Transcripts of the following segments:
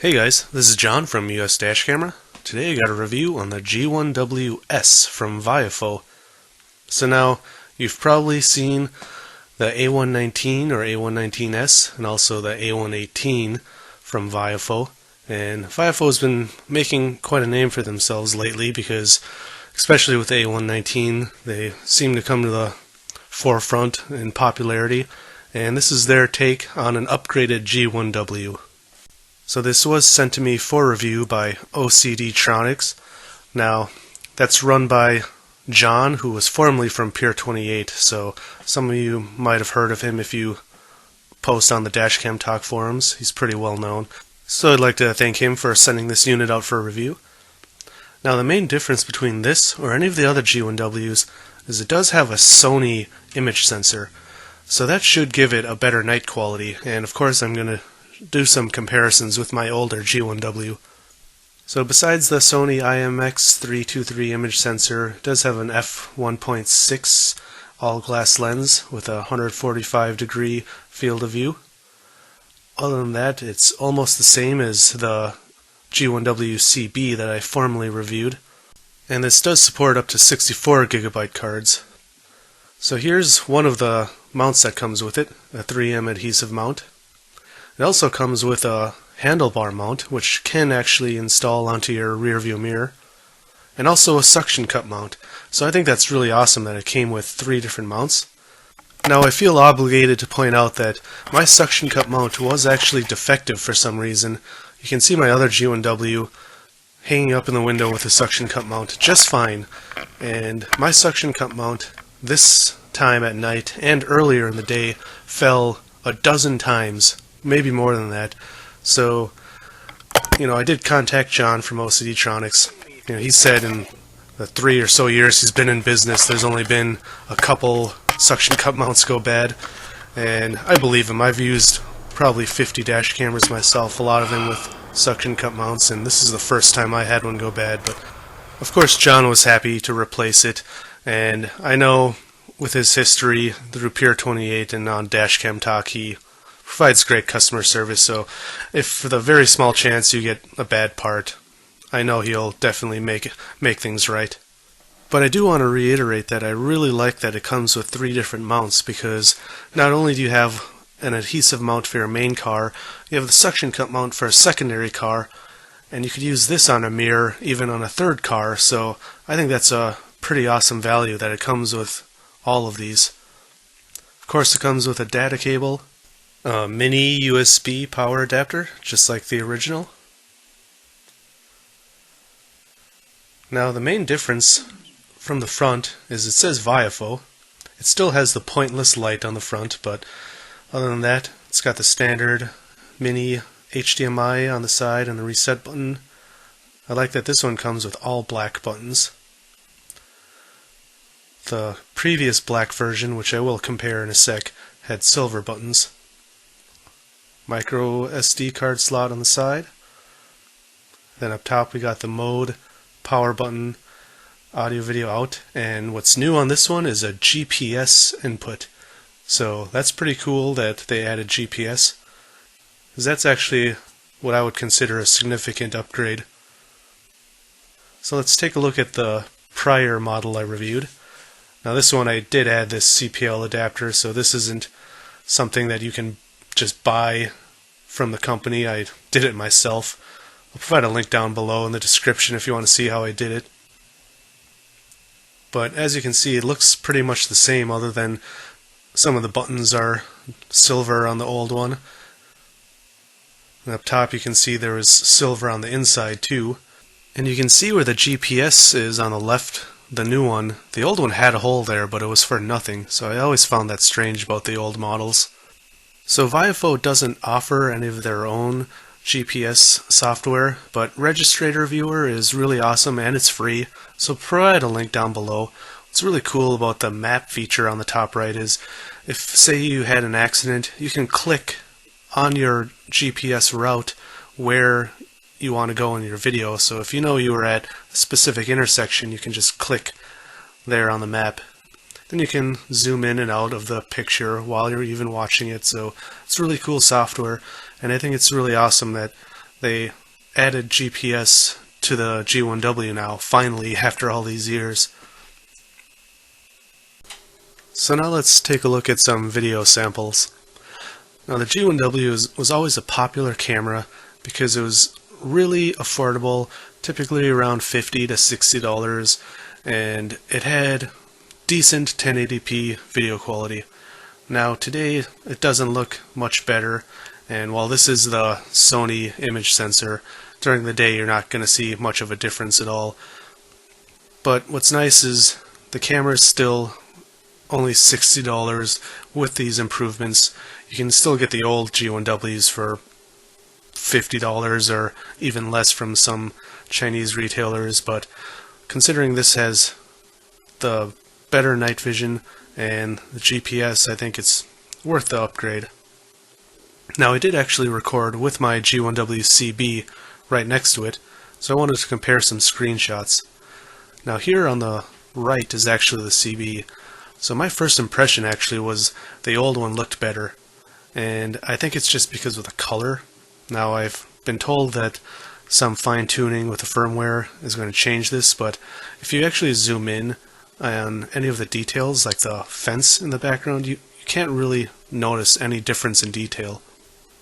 Hey guys, this is John from US Dash Camera. Today I got a review on the G1W-S from Viofo. So now, you've probably seen the A119 or A119S and also the A118 from Viofo. And Viofo has been making quite a name for themselves lately because, especially with the A119, they seem to come to the forefront in popularity. And this is their take on an upgraded G1W. So this was sent to me for review by OCD-tronics. Now, that's run by John, who was formerly from Pier 28, so some of you might have heard of him if you post on the Dashcam Talk forums. He's pretty well known. So I'd like to thank him for sending this unit out for review. Now, the main difference between this or any of the other G1Ws is it does have a Sony image sensor. So that should give it a better night quality, and of course I'm going to do some comparisons with my older G1W. So besides the Sony IMX323 image sensor, it does have an f1.6 all-glass lens with a 145 degree field of view. Other than that, it's almost the same as the G1W-CB that I formerly reviewed. And this does support up to 64 gigabyte cards. So here's one of the mounts that comes with it, a 3M adhesive mount. It also comes with a handlebar mount, which can actually install onto your rear view mirror, and also a suction cup mount. So I think that's really awesome that it came with 3 different mounts. Now I feel obligated to point out that my suction cup mount was actually defective for some reason. You can see my other G1W hanging up in the window with a suction cup mount just fine, and my suction cup mount this time at night and earlier in the day fell a dozen times. Maybe more than that. So, I did contact John from OCD-tronics. He said in the 3 or so years he's been in business, there's only been a couple suction cup mounts go bad. And I believe him. I've used probably 50 dash cameras myself, a lot of them with suction cup mounts, and this is the first time I had one go bad. But, of course, John was happy to replace it. And I know with his history through Pier 28 and on Dashcam Talk, he provides great customer service, so if for the very small chance you get a bad part, I know he'll definitely make things right. But I do want to reiterate that I really like that it comes with 3 different mounts, because not only do you have an adhesive mount for your main car, you have the suction cup mount for a secondary car, and you could use this on a mirror even on a third car, so I think that's a pretty awesome value that it comes with all of these. Of course, it comes with a data cable, a mini USB power adapter, just like the original. Now the main difference from the front is it says Viofo. It still has the pointless light on the front, but other than that, it's got the standard mini HDMI on the side and the reset button. I like that this one comes with all black buttons. The previous black version, which I will compare in a sec, had silver buttons. Micro SD card slot on the side. Then up top we got the mode, power button, audio video out, and what's new on this one is a GPS input. So that's pretty cool that they added GPS, because that's actually what I would consider a significant upgrade. So let's take a look at the prior model I reviewed. Now this one I did add this CPL adapter, so this isn't something that you can just buy from the company. I did it myself. I'll provide a link down below in the description if you want to see how I did it. But as you can see, it looks pretty much the same, other than some of the buttons are silver on the old one. And up top you can see there is silver on the inside too. And you can see where the GPS is on the left, the new one. The old one had a hole there, but it was for nothing, so I always found that strange about the old models. So Viofo doesn't offer any of their own GPS software, but Registrator Viewer is really awesome and it's free, so provide a link down below. What's really cool about the map feature on the top right is, if say you had an accident, you can click on your GPS route where you want to go in your video. So if you know you were at a specific intersection, you can just click there on the map. Then you can zoom in and out of the picture while you're even watching it. So it's really cool software, and I think it's really awesome that they added GPS to the G1W now, finally, after all these years. So now let's take a look at some video samples. Now the G1W was always a popular camera because it was really affordable, typically around $50 to $60, and it had decent 1080p video quality. Now today it doesn't look much better, and while this is the Sony image sensor, during the day you're not going to see much of a difference at all. But what's nice is the camera is still only $60 with these improvements. You can still get the old G1Ws for $50 or even less from some Chinese retailers, but considering this has the better night vision and the GPS, I think it's worth the upgrade. Now I did actually record with my G1W CB right next to it, so I wanted to compare some screenshots. Now here on the right is actually the CB. So my first impression actually was the old one looked better, and I think it's just because of the color. Now I've been told that some fine-tuning with the firmware is going to change this, but if you actually zoom in on any of the details, like the fence in the background, you can't really notice any difference in detail.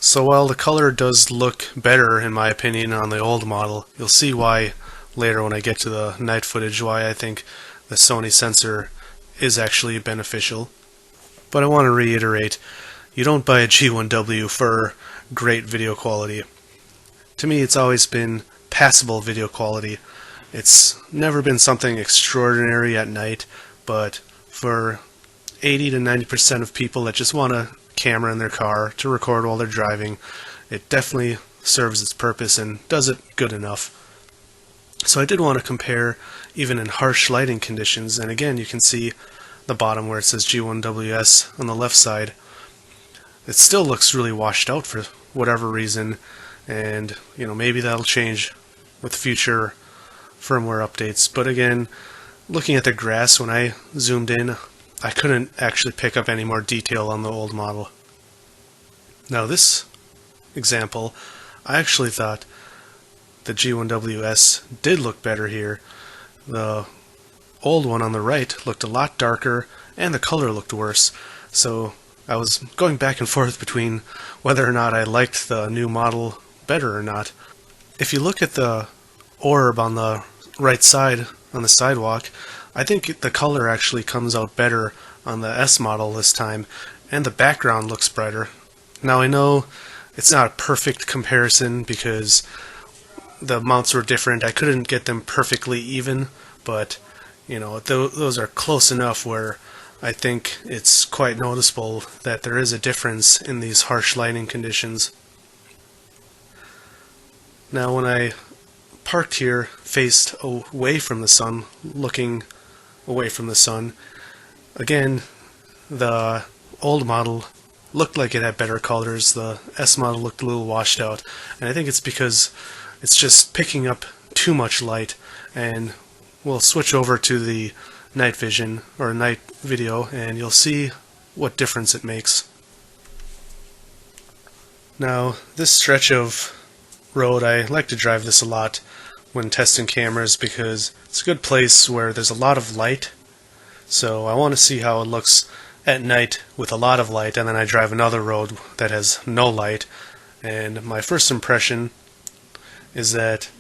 So while the color does look better, in my opinion, on the old model, you'll see why later when I get to the night footage, why I think the Sony sensor is actually beneficial. But I want to reiterate, you don't buy a G1W for great video quality. To me, it's always been passable video quality. It's never been something extraordinary at night, but for 80 to 90% of people that just want a camera in their car to record while they're driving, it definitely serves its purpose and does it good enough. So I did want to compare even in harsh lighting conditions, and again you can see the bottom where it says G1W-S on the left side. It still looks really washed out for whatever reason, and maybe that'll change with future firmware updates. But again, looking at the grass, when I zoomed in, I couldn't actually pick up any more detail on the old model. Now this example, I actually thought the G1W-S did look better here. The old one on the right looked a lot darker and the color looked worse, so I was going back and forth between whether or not I liked the new model better or not. If you look at the orb on the right side on the sidewalk, I think the color actually comes out better on the S model this time, and the background looks brighter. Now I know it's not a perfect comparison because the mounts were different. I couldn't get them perfectly even, but those are close enough where I think it's quite noticeable that there is a difference in these harsh lighting conditions. Now when I parked here faced away from the sun, looking away from the sun, again the old model looked like it had better colors, the S model looked a little washed out, and I think it's because it's just picking up too much light. And we'll switch over to the night vision or night video and you'll see what difference it makes. Now this stretch of road, I like to drive this a lot when testing cameras because it's a good place where there's a lot of light. So I want to see how it looks at night with a lot of light, and then I drive another road that has no light, and my first impression is that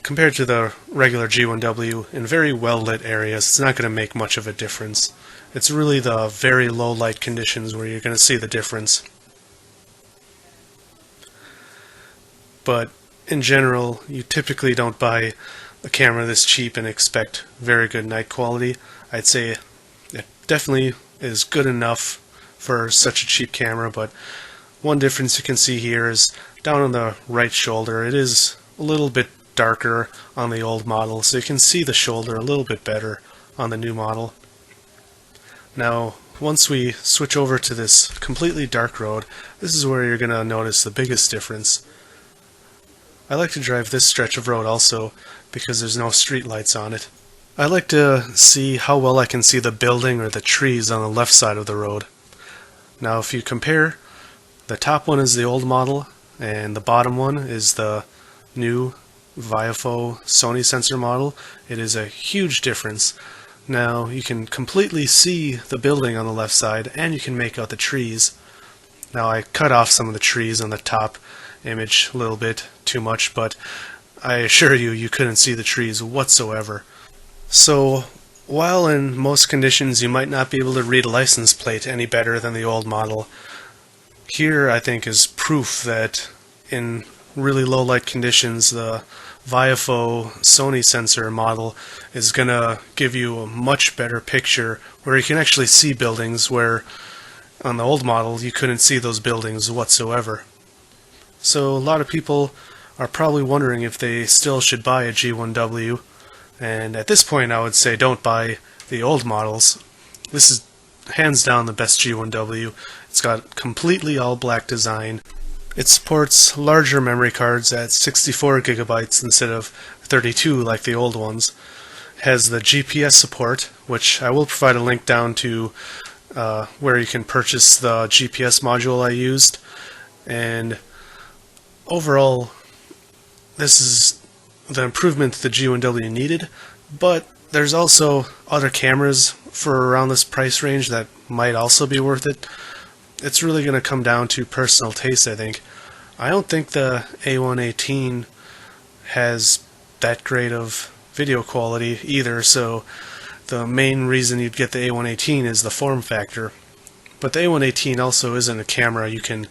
compared to the regular G1W, in very well lit areas, it's not going to make much of a difference. It's really the very low light conditions where you're going to see the difference. But in general, you typically don't buy a camera this cheap and expect very good night quality. I'd say it definitely is good enough for such a cheap camera, but one difference you can see here is down on the right shoulder. It is a little bit darker on the old model, so you can see the shoulder a little bit better on the new model. Now, once we switch over to this completely dark road, this is where you're going to notice the biggest difference. I like to drive this stretch of road also because there's no street lights on it. I like to see how well I can see the building or the trees on the left side of the road. Now if you compare, the top one is the old model and the bottom one is the new Viofo Sony sensor model. It is a huge difference. Now you can completely see the building on the left side, and you can make out the trees. Now I cut off some of the trees on the top image a little bit too much, but I assure you, you couldn't see the trees whatsoever. So while in most conditions you might not be able to read a license plate any better than the old model, here I think is proof that in really low light conditions the Viofo Sony sensor model is going to give you a much better picture where you can actually see buildings where on the old model you couldn't see those buildings whatsoever. So a lot of people are probably wondering if they still should buy a G1W, and at this point I would say don't buy the old models. This is hands down the best G1W. It's got completely all black design. It supports larger memory cards at 64 gigabytes instead of 32 like the old ones. It has the GPS support, which I will provide a link down to where you can purchase the GPS module I used. And overall, this is the improvement the G1W needed, but there's also other cameras for around this price range that might also be worth it. It's really going to come down to personal taste, I think. I don't think the A118 has that great of video quality either, so the main reason you'd get the A118 is the form factor. But the A118 also isn't a camera you can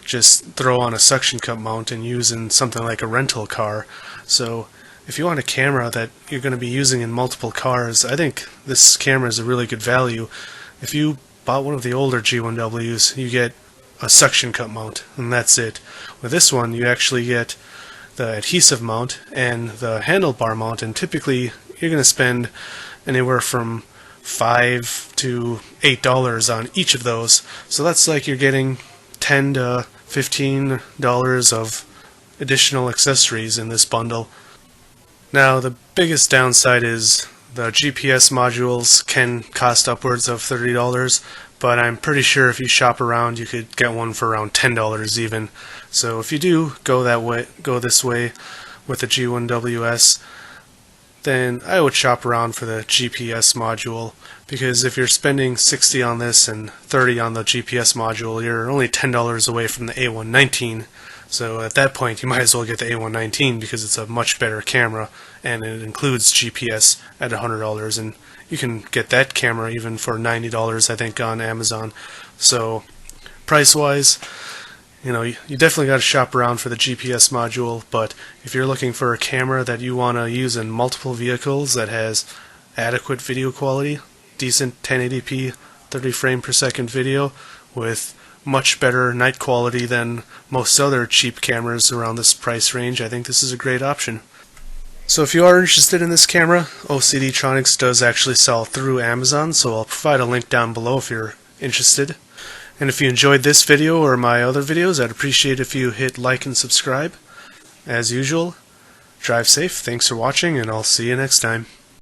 just throw on a suction cup mount and use in something like a rental car. So if you want a camera that you're going to be using in multiple cars, I think this camera is a really good value. If you bought one of the older G1Ws, you get a suction cup mount, and that's it. With this one, you actually get the adhesive mount and the handlebar mount, and typically you're going to spend anywhere from $5 to $8 on each of those. So that's like you're getting $10 to $15 of additional accessories in this bundle. Now the biggest downside is the GPS modules can cost upwards of $30, but I'm pretty sure if you shop around you could get one for around $10 even. So if you do go this way with the G1W-S, then I would shop around for the GPS module, because if you're spending $60 on this and $30 on the GPS module, you're only $10 away from the A119. So at that point you might as well get the A119 because it's a much better camera and it includes GPS at $100, and you can get that camera even for $90 I think on Amazon. So price wise, you know, you definitely got to shop around for the GPS module, but if you're looking for a camera that you want to use in multiple vehicles that has adequate video quality, decent 1080p 30 frame per second video with much better night quality than most other cheap cameras around this price range, I think this is a great option. So if you are interested in this camera, OCDtronics does actually sell through Amazon, so I'll provide a link down below if you're interested. And if you enjoyed this video or my other videos, I'd appreciate if you hit like and subscribe. As usual, drive safe, thanks for watching, and I'll see you next time.